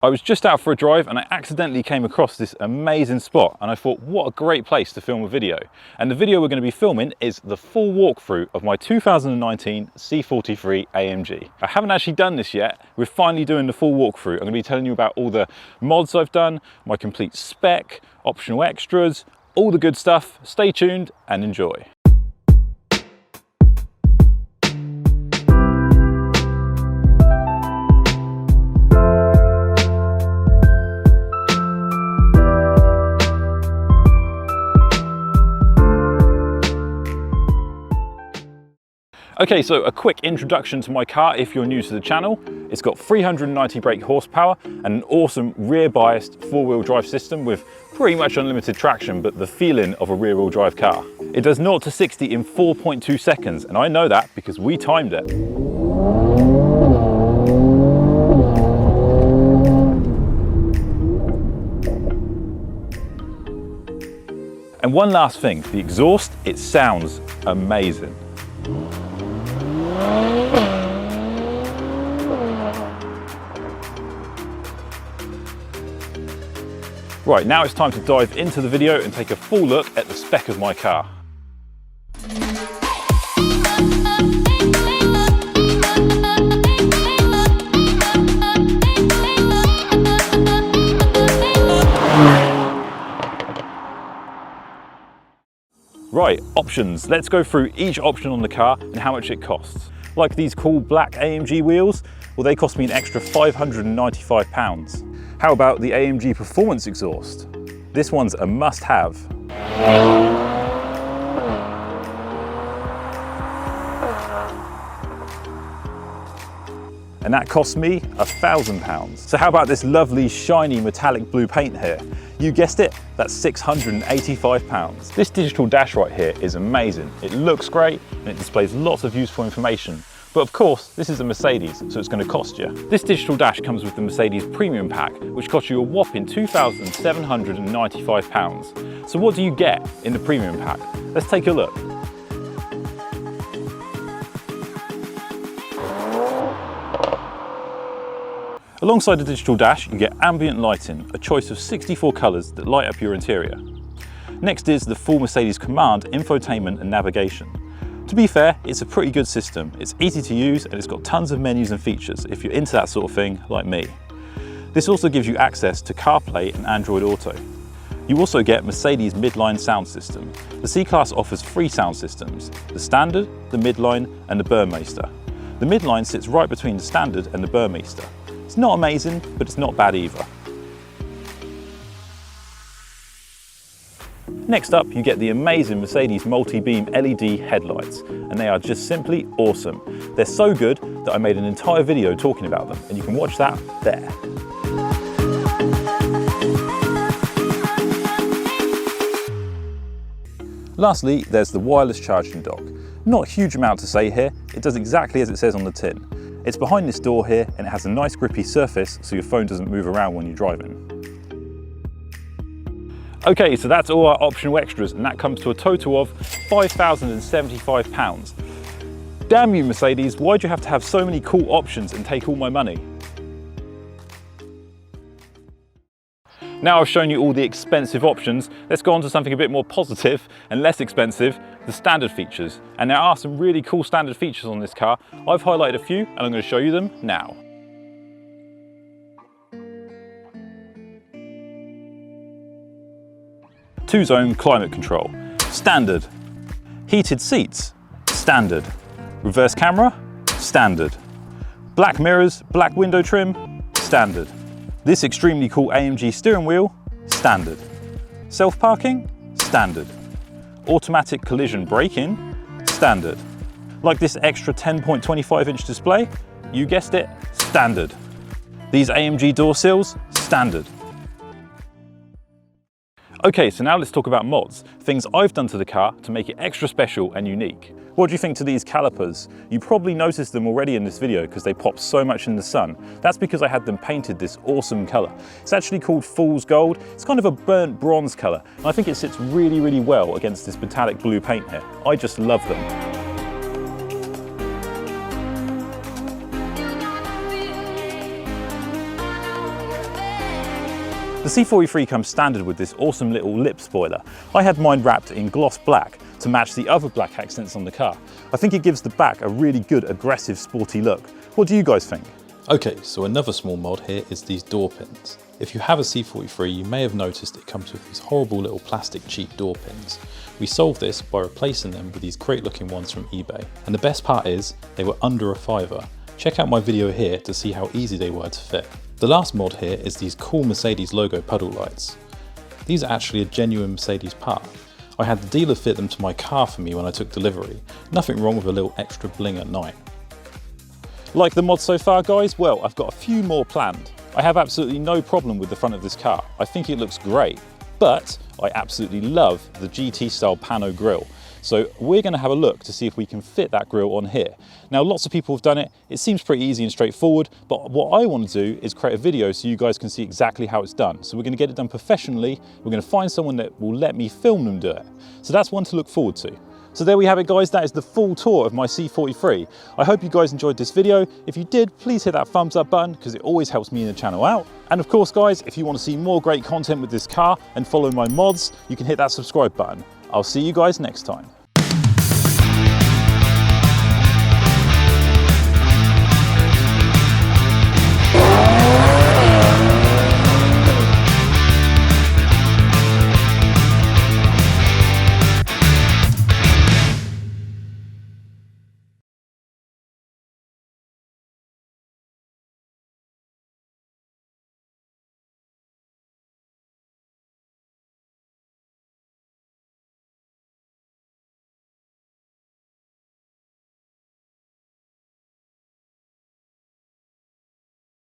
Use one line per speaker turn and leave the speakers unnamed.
I was just out for a drive and I accidentally came across this amazing spot and I thought, what a great place to film a video. And the video we're going to be filming is the full walkthrough of my 2019 C43 AMG. I haven't actually done this yet. We're finally doing the full walkthrough. I'm going to be telling you about all the mods I've done, my complete spec, optional extras, all the good stuff. Stay tuned and enjoy. Okay, so a quick introduction to my car if you're new to the channel. It's got 390 brake horsepower and an awesome rear-biased four-wheel drive system with pretty much unlimited traction, but the feeling of a rear-wheel drive car. It does 0 to 60 in 4.2 seconds, and I know that because we timed it. And one last thing, the exhaust, it sounds amazing. Right, now it's time to dive into the video and take a full look at the spec of my car. Right, options. Let's go through each option on the car and how much it costs. Like these cool black AMG wheels, well, they cost me an extra £595. How about the AMG Performance exhaust? This one's a must-have. And that cost me £1,000. So how about this lovely shiny metallic blue paint here? You guessed it, that's £685. This digital dash right here is amazing. It looks great and it displays lots of useful information. But of course, this is a Mercedes, so it's going to cost you. This digital dash comes with the Mercedes Premium Pack, which costs you a whopping £2,795. So what do you get in the Premium Pack? Let's take a look. Alongside the digital dash, you get ambient lighting, a choice of 64 colours that light up your interior. Next is the full Mercedes Command infotainment and navigation. To be fair, it's a pretty good system. It's easy to use and it's got tons of menus and features if you're into that sort of thing like me. This also gives you access to CarPlay and Android Auto. You also get Mercedes midline sound system. The C-Class offers 3 sound systems, the Standard, the Midline and the Burmeister. The Midline sits right between the Standard and the Burmeister. It's not amazing, but it's not bad either. Next up, you get the amazing Mercedes multi-beam LED headlights, and they are just simply awesome. They're so good that I made an entire video talking about them, and you can watch that there. Lastly, there's the wireless charging dock. Not a huge amount to say here, it does exactly as it says on the tin. It's behind this door here and it has a nice grippy surface so your phone doesn't move around when you're driving. Okay, so that's all our optional extras and that comes to a total of £5,075. Damn you Mercedes, why'd you have to have so many cool options and take all my money? Now I've shown you all the expensive options, let's go on to something a bit more positive and less expensive, the standard features. And there are some really cool standard features on this car. I've highlighted a few and I'm going to show you them now. Two-zone climate control, standard. Heated seats, standard. Reverse camera, standard. Black mirrors, black window trim, standard. This extremely cool AMG steering wheel, standard. Self-parking, standard. Automatic collision braking, standard. Like this extra 10.25-inch display, you guessed it, standard. These AMG door sills, standard. Okay, so now let's talk about mods, things I've done to the car to make it extra special and unique. What do you think to these calipers? You probably noticed them already in this video because they pop so much in the sun. That's because I had them painted this awesome colour. It's actually called Fool's Gold. It's kind of a burnt bronze colour, and I think it sits really, really well against this metallic blue paint here. I just love them. The C43 comes standard with this awesome little lip spoiler. I had mine wrapped in gloss black to match the other black accents on the car. I think it gives the back a really good, aggressive, sporty look. What do you guys think?
Okay, so another small mod here is these door pins. If you have a C43, you may have noticed it comes with these horrible little plastic cheap door pins. We solved this by replacing them with these great looking ones from eBay. And the best part is, they were under $5. Check out my video here to see how easy they were to fit. The last mod here is these cool Mercedes logo puddle lights. These are actually a genuine Mercedes part. I had the dealer fit them to my car for me when I took delivery. Nothing wrong with a little extra bling at night.
Like the mod so far, guys? Well, I've got a few more planned. I have absolutely no problem with the front of this car. I think it looks great, but I absolutely love the GT style pano grille. So we're going to have a look to see if we can fit that grille on here. Now, lots of people have done it. It seems pretty easy and straightforward, but what I want to do is create a video so you guys can see exactly how it's done. So we're going to get it done professionally. We're going to find someone that will let me film them do it. So that's one to look forward to. So there we have it, guys. That is the full tour of my C43. I hope you guys enjoyed this video. If you did, please hit that thumbs up button because it always helps me and the channel out. And of course, guys, if you want to see more great content with this car and follow my mods, you can hit that subscribe button. I'll see you guys next time.